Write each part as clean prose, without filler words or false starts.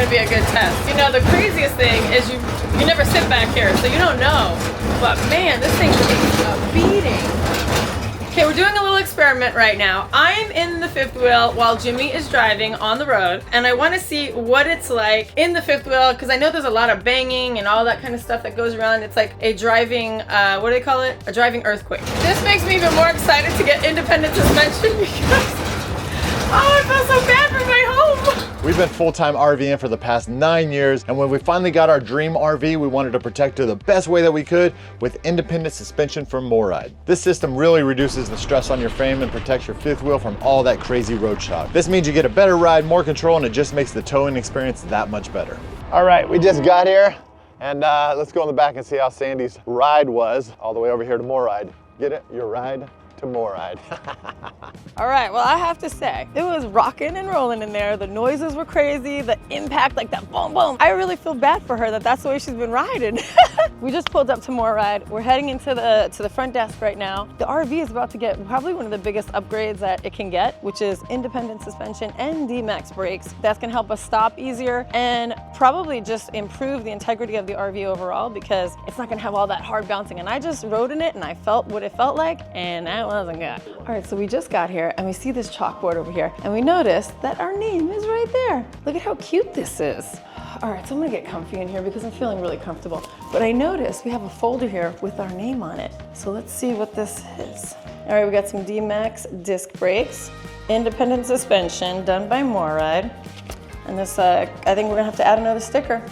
gonna be a good test. You know, the craziest thing is you never sit back here, so you don't know. But man, this thing takes a beating. Okay, we're doing a little experiment right now. I'm in the fifth wheel while Jimmy is driving on the road, and I want to see what it's like in the fifth wheel, because I know there's a lot of banging and all that kind of stuff that goes around. It's like a driving, what do they call it? A driving earthquake. This makes me even more excited to get independent suspension because, oh, I feel so bad for my home. We've been full-time RVing for the past 9 years, and when we finally got our dream RV, we wanted to protect it the best way that we could with independent suspension from MORryde. This system really reduces the stress on your frame and protects your fifth wheel from all that crazy road shock. This means you get a better ride, more control, and it just makes the towing experience that much better. All right, we just got here, and let's go in the back and see how Sandy's ride was all the way over here to MORryde. Get it? Your ride to MORryde. All right, well, I have to say, it was rocking and rolling in there. The noises were crazy, the impact, like that boom, boom. I really feel bad for her that that's the way she's been riding. We just pulled up to MORryde. We're heading into the front desk right now. The RV is about to get probably one of the biggest upgrades that it can get, which is independent suspension and Deemaxx brakes. That's gonna help us stop easier and probably just improve the integrity of the RV overall, because it's not gonna have all that hard bouncing. And I just rode in it and I felt what it felt like, and that wasn't good. All right, so we just got here and we see this chalkboard over here, and we noticed that our name is right there. Look at how cute this is. All right, so I'm gonna get comfy in here because I'm feeling really comfortable. But I noticed we have a folder here with our name on it. So let's see what this is. All right, we got some Deemaxx disc brakes, independent suspension done by MORryde. And this, I think we're gonna have to add another sticker.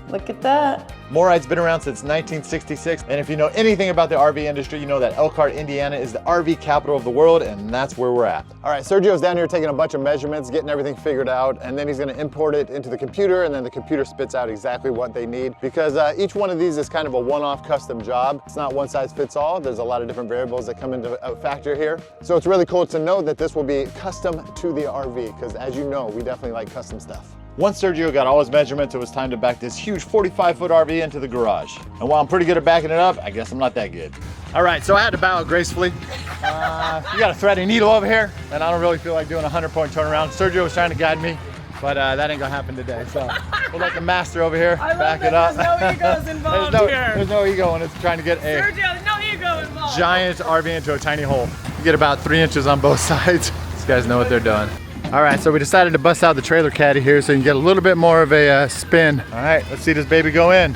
Look at that. MORryde's been around since 1966, and if you know anything about the RV industry, you know that Elkhart, Indiana is the RV capital of the world, and that's where we're at. All right, Sergio's down here taking a bunch of measurements, getting everything figured out, and then he's gonna import it into the computer, and then the computer spits out exactly what they need, because each one of these is kind of a one-off custom job. It's not one size fits all. There's a lot of different variables that come into a factor here. So it's really cool to know that this will be custom to the RV, because as you know, we definitely like custom stuff. Once Sergio got all his measurements, it was time to back this huge 45-foot RV into the garage. And while I'm pretty good at backing it up, I guess I'm not that good. All right, so I had to bow out gracefully. You got a threading needle over here, and I don't really feel like doing a 100-point turnaround. Sergio was trying to guide me, but that ain't gonna happen today. So we'll let the master over here back it up. There's no egos involved here. There's no ego when it's trying to get a Sergio, there's no ego involved. giant RV into a tiny hole. You get about 3 inches on both sides. These guys know what they're doing. All right, so we decided to bust out the trailer caddy here so you can get a little bit more of a spin. All right, let's see this baby go in.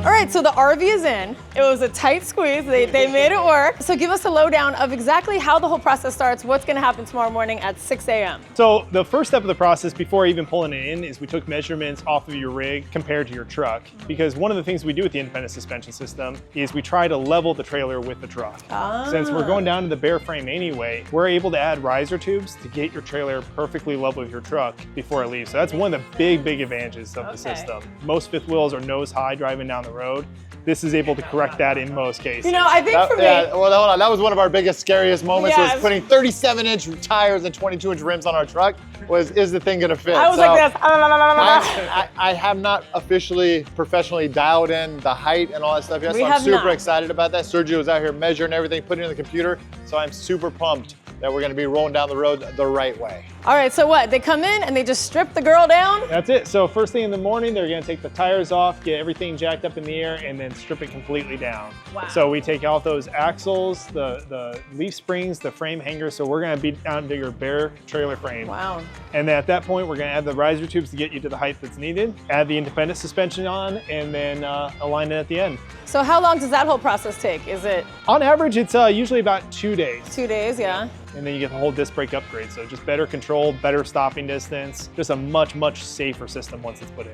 All right, so the RV is in. It was a tight squeeze. They made it work. So give us a lowdown of exactly how the whole process starts, what's gonna happen tomorrow morning at 6 a.m. So the first step of the process before even pulling it in is we took measurements off of your rig compared to your truck, because one of the things we do with the independent suspension system is we try to level the trailer with the truck. Since we're going down to the bare frame anyway, we're able to add riser tubes to get your trailer perfectly level with your truck before it leaves. So that's one of the big advantages of the system. Most fifth wheels are nose high driving down the road. This is able to correct that in most cases. You know, I think for me... Yeah, well, hold on. That was one of our biggest, scariest moments, Yes. was putting 37-inch tires and 22-inch rims on our truck. Is the thing gonna fit? I was like this. I have not officially, professionally dialed in the height and all that stuff yet, so I'm super excited about that. Sergio was out here measuring everything, putting it in the computer, so I'm super pumped that we're gonna be rolling down the road the right way. All right, so what? They come in and they just strip the girl down? That's it. So first thing in the morning, they're gonna take the tires off, get everything jacked up in the air, and then strip it completely down. Wow. So we take out those axles, the leaf springs, the frame hangers, so we're gonna be down to your bare trailer frame. Wow. And then at that point, we're gonna add the riser tubes to get you to the height that's needed, add the independent suspension on, and then align it at the end. So how long does that whole process take? Is it? On average, it's usually about 2 days. 2 days, yeah. And then you get the whole disc brake upgrade. So just better control, better stopping distance, just a much safer system once it's put in.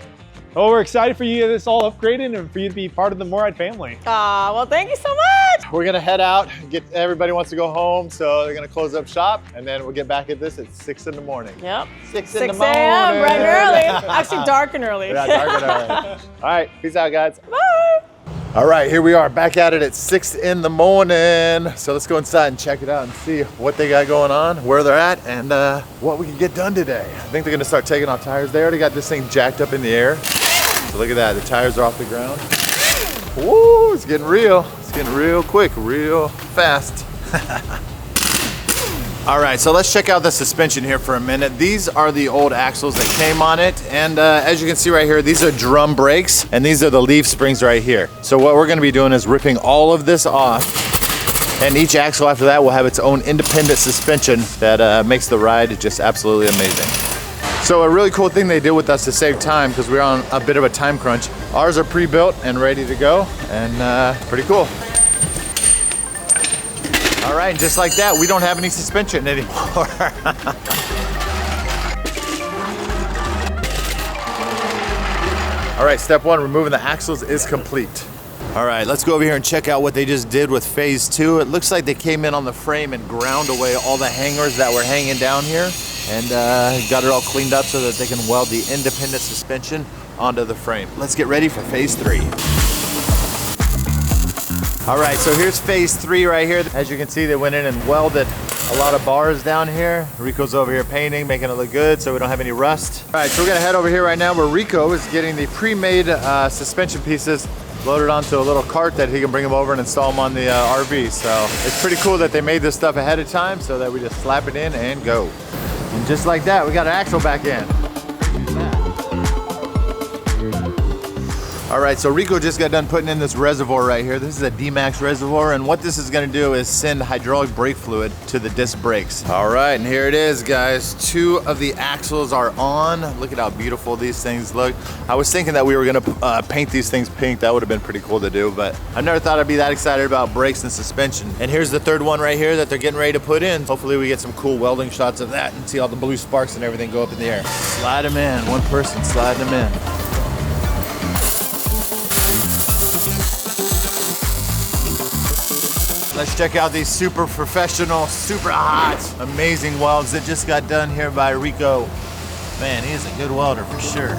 Oh, we're excited for you to get this all upgraded and for you to be part of the MORryde family. Well, thank you so much. We're gonna head out, everybody wants to go home, so they're gonna close up shop, and then we'll get back at this at 6 in the morning. Yep. 6 a.m. bright and early. Actually, dark and early. Yeah, dark and early. All right, peace out, guys. Bye. All right, here we are back at it at 6 in the morning. So let's go inside and check it out and see what they got going on, where they're at, and what we can get done today. I think they're gonna start taking off tires. They already got this thing jacked up in the air. So look at that, the tires are off the ground. Woo, it's getting real. It's getting real quick, real fast. All right, so let's check out the suspension here for a minute. These are the old axles that came on it. And as you can see right here, these are drum brakes and these are the leaf springs right here. So what we're gonna be doing is ripping all of this off, and each axle after that will have its own independent suspension that makes the ride just absolutely amazing. So a really cool thing they did with us to save time, because we're on a bit of a time crunch, ours are pre-built and ready to go, and pretty cool. All right, just like that, we don't have any suspension anymore. All right, step one, removing the axles is complete. All right, let's go over here and check out what they just did with phase two. It looks like they came in on the frame and ground away all the hangers that were hanging down here, and got it all cleaned up so that they can weld the independent suspension onto the frame. Let's get ready for phase three. All right, so here's phase three right here. As you can see, they went in and welded a lot of bars down here. Rico's over here painting, making it look good so we don't have any rust. All right, so we're gonna head over here right now where Rico is getting the pre-made suspension pieces loaded onto a little cart that he can bring them over and install them on the RV. So it's pretty cool that they made this stuff ahead of time so that we just slap it in and go. And just like that, we got an axle back in. All right, so Rico just got done putting in this reservoir right here. This is a Deemaxx reservoir, and what this is gonna do is send hydraulic brake fluid to the disc brakes. All right, and here it is, guys. Two of the axles are on. Look at how beautiful these things look. I was thinking that we were gonna paint these things pink. That would have been pretty cool to do, but I never thought I'd be that excited about brakes and suspension. And here's the third one right here that they're getting ready to put in. Hopefully we get some cool welding shots of that and see all the blue sparks and everything go up in the air. Slide them in, one person sliding them in. Let's check out these super professional, super hot, amazing welds that just got done here by Rico. Man, he is a good welder for sure.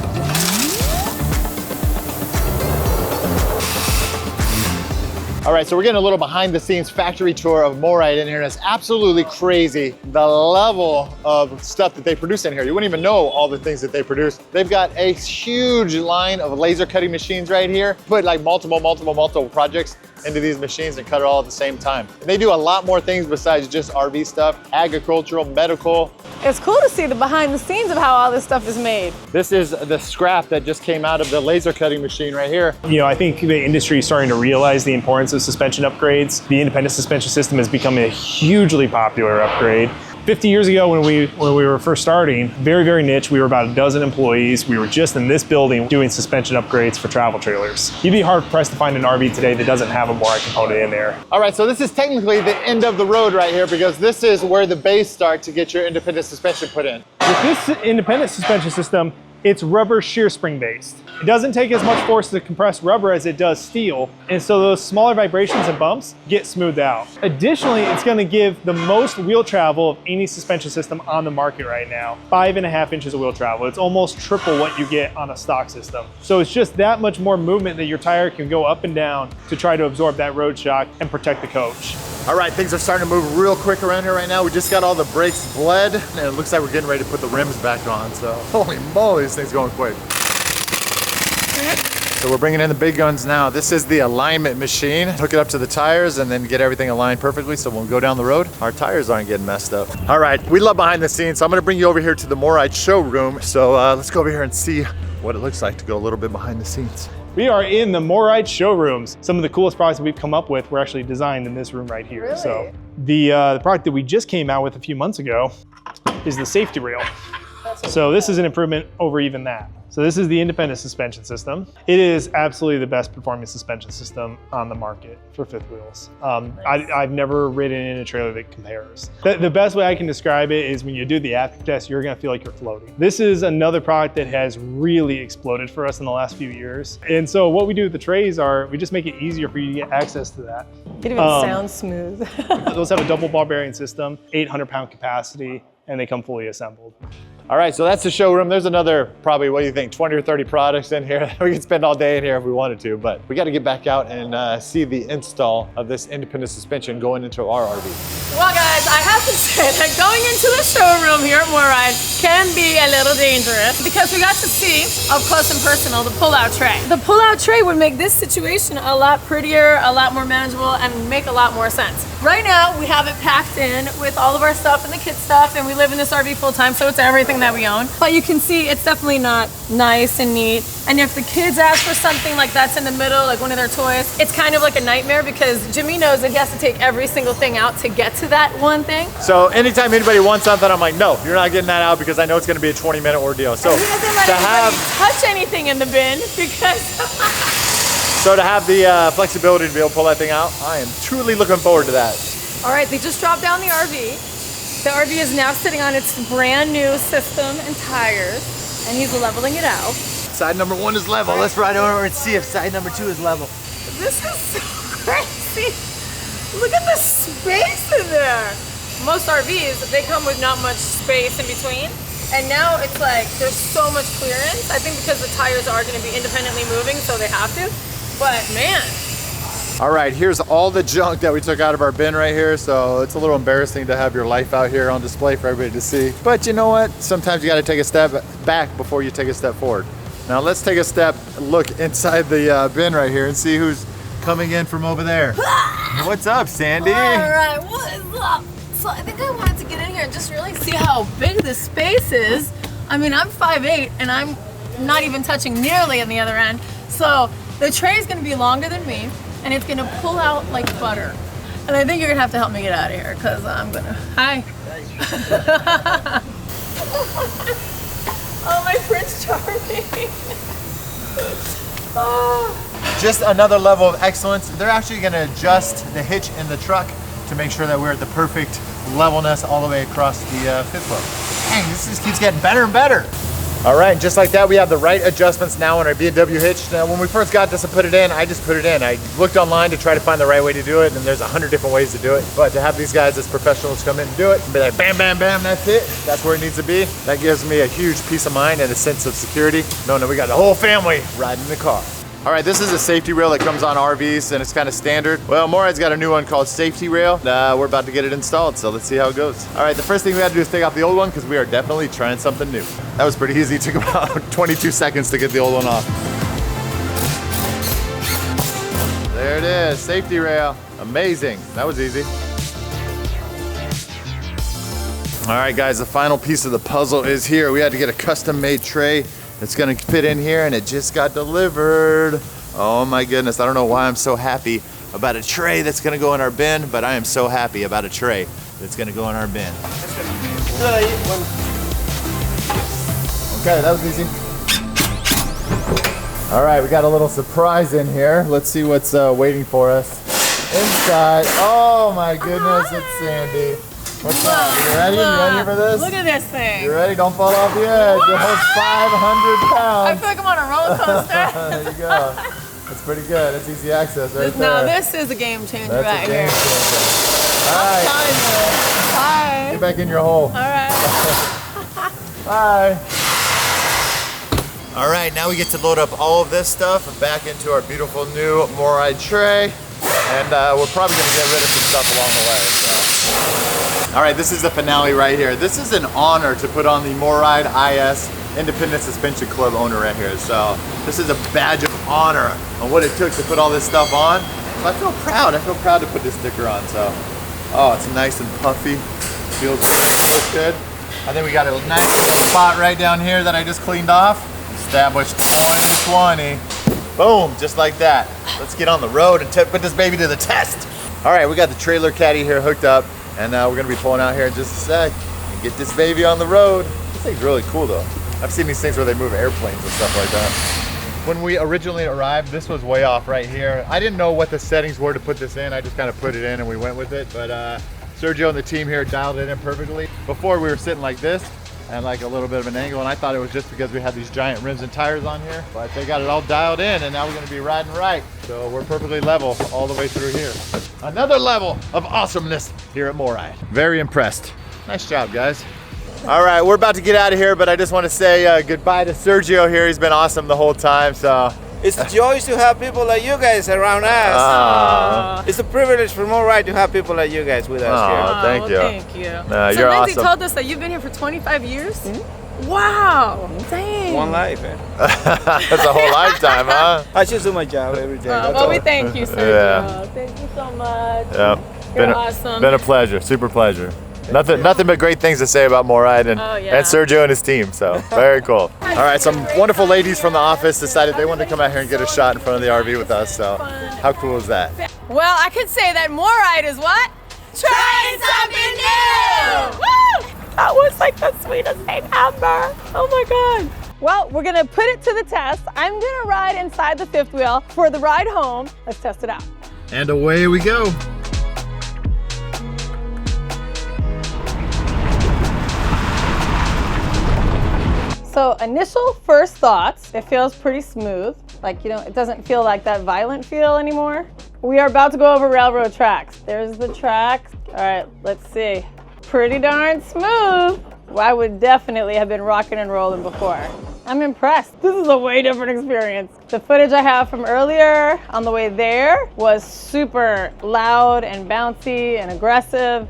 All right, so we're getting a little behind the scenes factory tour of MORryde in here, and it's absolutely crazy the level of stuff that they produce in here. You wouldn't even know all the things that they produce. They've got a huge line of laser cutting machines right here. Put like multiple projects into these machines and cut it all at the same time. And they do a lot more things besides just RV stuff, agricultural, medical. It's cool to see the behind the scenes of how all this stuff is made. This is the scrap that just came out of the laser cutting machine right here. You know, I think the industry is starting to realize the importance of suspension upgrades. The independent suspension system has become a hugely popular upgrade. 50 years ago when we were first starting, very, very niche. We were about a dozen employees. We were just in this building doing suspension upgrades for travel trailers. You'd be hard pressed to find an RV today that doesn't have a MORryde component in there. All right, so this is technically the end of the road right here because this is where the bays start to get your independent suspension put in. With this independent suspension system, it's rubber shear spring based. It doesn't take as much force to compress rubber as it does steel, and so those smaller vibrations and bumps get smoothed out. Additionally, it's going to give the most wheel travel of any suspension system on the market right now. 5.5 inches of wheel travel. It's almost triple what you get on a stock system. So it's just that much more movement that your tire can go up and down to try to absorb that road shock and protect the coach. All right, things are starting to move real quick around here right now. We just got all the brakes bled, and it looks like we're getting ready to put the rims back on. So holy moly, this thing's going quick. So we're bringing in the big guns now. This is the alignment machine. Hook it up to the tires and then get everything aligned perfectly so when we go down the road, our tires aren't getting messed up. All right, we love behind the scenes, so I'm gonna bring you over here to the MORryde showroom. So let's go over here and see what it looks like to go a little bit behind the scenes. We are in the MORryde showrooms. Some of the coolest products that we've come up with were actually designed in this room right here. Really? So the product that we just came out with a few months ago is the safety rail. So this is an improvement over even that. So this is the independent suspension system. It is absolutely the best performing suspension system on the market for fifth wheels. Nice. I've never ridden in a trailer that compares. The best way I can describe it is when you do the after test, you're gonna feel like you're floating. This is another product that has really exploded for us in the last few years. And so what we do with the trays are, we just make it easier for you to get access to that. It even sounds smooth. Those have a double ball bearing system, 800-pound capacity, and they come fully assembled. All right, so that's the showroom. There's another, probably, what do you think, 20 or 30 products in here. We could spend all day in here if we wanted to, but we got to get back out and see the install of this independent suspension going into our RV. Well, guys, I have to say that going into the showroom here at MORryde can be a little dangerous because we got to see up close and personal the pull-out tray. The pull-out tray would make this situation a lot prettier, a lot more manageable, and make a lot more sense. right now we have it packed in with all of our stuff and the kid stuff, and we live in this RV full time, so it's everything that we own. But you can see it's definitely not nice and neat. And if the kids ask for something like that's in the middle, like one of their toys, it's kind of like a nightmare because Jimmy knows that he has to take every single thing out to get to that one thing. So anytime anybody wants something, I'm like, no, you're not getting that out because I know it's gonna be a 20-minute ordeal. So he doesn't let anybody touch anything in the bin because so to have the flexibility to be able to pull that thing out, I am truly looking forward to that. All right, they just dropped down the RV. The RV is now sitting on its brand new system and tires, and he's leveling it out. Side number 1 is level. Let's ride over and see if side number 2 is level. This is so crazy. Look at the space in there. Most RVs, they come with not much space in between. And now it's like, there's so much clearance. I think because the tires are gonna be independently moving, so they have to. But man. All right, here's all the junk that we took out of our bin right here. So it's a little embarrassing to have your life out here on display for everybody to see. But you know what? Sometimes you gotta take a step back before you take a step forward. Now let's take a step, look inside the bin right here and see who's coming in from over there. What's up, Sandy? All right, what is up? So I think I wanted to get in here and just really see how big this space is. I mean, I'm 5'8" and I'm not even touching nearly on the other end. So the tray is gonna be longer than me and it's gonna pull out like butter. And I think you're gonna have to help me get out of here because I'm gonna, hi. Oh, my Prince Charming. Oh. Just another level of excellence. They're actually gonna adjust the hitch in the truck to make sure that we're at the perfect levelness all the way across the fifth wheel. Dang, this just keeps getting better and better. All right, just like that, we have the right adjustments now on our B&W hitch. Now, when we first got this and put it in, I just put it in. I looked online to try to find the right way to do it, and there's 100 different ways to do it. But to have these guys as professionals come in and do it, and be like, bam, bam, bam, that's it. That's where it needs to be. That gives me a huge peace of mind and a sense of security, knowing that we got the whole family riding in the car. All right, this is a safety rail that comes on RVs and it's kind of standard. Well, MORryde's got a new one called Safety Rail. We're about to get it installed, so let's see how it goes. All right, the first thing we had to do is take off the old one because we are definitely trying something new. That was pretty easy. It took about 22 seconds to get the old one off. There it is, safety rail. Amazing, that was easy. All right, guys, the final piece of the puzzle is here. We had to get a custom-made tray. It's gonna fit in here and it just got delivered. Oh my goodness, I don't know why I'm so happy about a tray that's gonna go in our bin, but I am so happy about a tray that's gonna go in our bin. Okay, that was easy. All right, we got a little surprise in here. Let's see what's waiting for us inside. Oh my goodness, it's Sandy. What's up? You ready? You ready for this? Look at this thing. You ready? Don't fall off the edge. It holds 500 pounds. I feel like I'm on a roller coaster. There you go. That's pretty good. It's easy access right there. Now this is a game changer right here. All right. Hi. Get back in your hole. All right. Bye. All right, now we get to load up all of this stuff back into our beautiful new MORryde tray. And we're probably gonna get rid of some stuff along the way. So. All right, this is the finale right here. This is an honor to put on the MORryde IS Independent Suspension Club owner right here. So this is a badge of honor on what it took to put all this stuff on. So I feel proud. I feel proud to put this sticker on. So, oh, it's nice and puffy. Feels good, looks good. I think we got a nice little spot right down here that I just cleaned off. Established 2020. Boom, just like that. Let's get on the road and put this baby to the test. All right, we got the trailer caddy here hooked up, and we're gonna be pulling out here in just a sec and get this baby on the road. This thing's really cool though. I've seen these things where they move airplanes and stuff like that. When we originally arrived, this was way off right here. I didn't know what the settings were to put this in. I just kind of put it in and we went with it. But Sergio and the team here dialed it in perfectly. Before we were sitting like this, and like a little bit of an angle, and I thought it was just because we had these giant rims and tires on here, but they got it all dialed in, and now we're gonna be riding right. So we're perfectly level all the way through here. Another level of awesomeness here at MORryde. Very impressed. Nice job, guys. All right, we're about to get out of here, but I just want to say goodbye to Sergio here. He's been awesome the whole time, so. It's a joy to have people like you guys around us. It's a privilege for MORryde to have people like you guys with us here. Thank you. Thank you. So you're Lindsay awesome. told us that you've been here for 25 years? Mm-hmm. Wow. Dang. One life, eh? That's a whole lifetime, huh? I just do my job every day. Well, we thank you, Sergio. Yeah. Thank you so much. Yeah. You're awesome. Been a pleasure, super pleasure. Nothing but great things to say about MORryde and Sergio and his team, so very cool. All right, some wonderful ladies from the office decided they wanted to come out here and get a shot in front of the RV with us, so how cool is that? Well, I could say that MORryde is what? Trying something new! Woo! That was like the sweetest thing ever. Oh my God. Well, we're gonna put it to the test. I'm gonna ride inside the fifth wheel for the ride home. Let's test it out. And away we go. So initial first thoughts, it feels pretty smooth. Like, you know, it doesn't feel like that violent feel anymore. We are about to go over railroad tracks. There's the tracks. All right, let's see. Pretty darn smooth. Well, I would definitely have been rocking and rolling before. I'm impressed. This is a way different experience. The footage I have from earlier on the way there was super loud and bouncy and aggressive.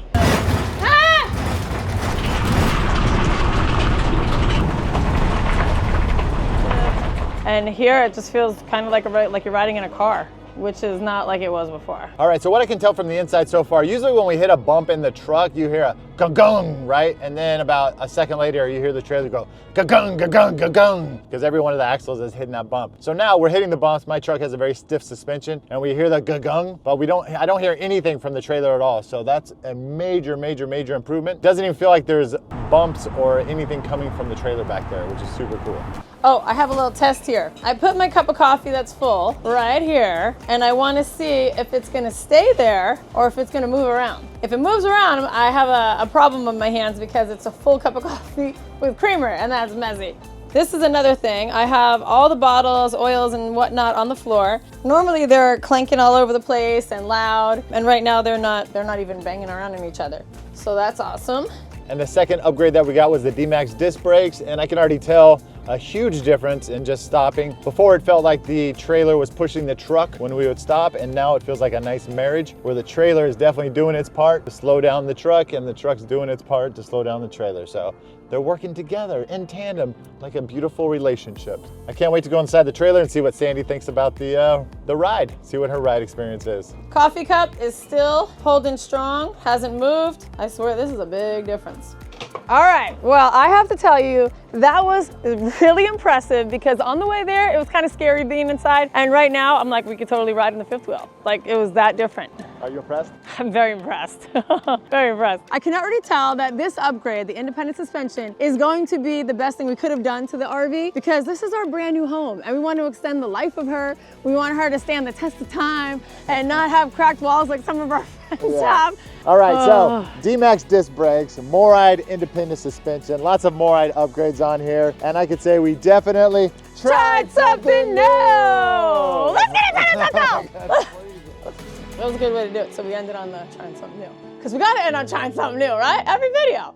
And here it just feels kind of like you're riding in a car, which is not like it was before. All right, so what I can tell from the inside so far, usually when we hit a bump in the truck, you hear a ga-gung, right? And then about a second later, you hear the trailer go ga-gung, ga-gung, ga-gung, because every one of the axles is hitting that bump. So now we're hitting the bumps. My truck has a very stiff suspension, and we hear the ga-gung, but I don't hear anything from the trailer at all. So that's a major, major, major improvement. Doesn't even feel like there's bumps or anything coming from the trailer back there, which is super cool. Oh, I have a little test here. I put my cup of coffee that's full right here, and I want to see if it's going to stay there or if it's going to move around. If it moves around, I have a problem with my hands because it's a full cup of coffee with creamer, and that's messy. This is another thing. I have all the bottles, oils, and whatnot on the floor. Normally they're clanking all over the place and loud, and right now they're not even banging around in each other. So that's awesome. And the second upgrade that we got was the Deemaxx disc brakes, and I can already tell a huge difference in just stopping. Before it felt like the trailer was pushing the truck when we would stop, and now it feels like a nice marriage where the trailer is definitely doing its part to slow down the truck and the truck's doing its part to slow down the trailer. So they're working together in tandem like a beautiful relationship. I can't wait to go inside the trailer and see what Sandy thinks about the ride, see what her ride experience is. Coffee cup is still holding strong, hasn't moved. I swear this is a big difference. All right, well, I have to tell you, that was really impressive because on the way there, it was kind of scary being inside. And right now, I'm like, we could totally ride in the fifth wheel. Like, it was that different. Are you impressed? I'm very impressed, very impressed. I can already tell that this upgrade, the independent suspension, is going to be the best thing we could have done to the RV because this is our brand new home and we want to extend the life of her. We want her to stand the test of time and not have cracked walls like some of our friends have. All right, so Deemaxx disc brakes, MORryde independent suspension, lots of MORryde upgrades on here, and I could say we definitely tried something new. Let's get it, let's go. That was a good way to do it. So we ended on the trying something new. Because we got to end on trying something new, right? Every video.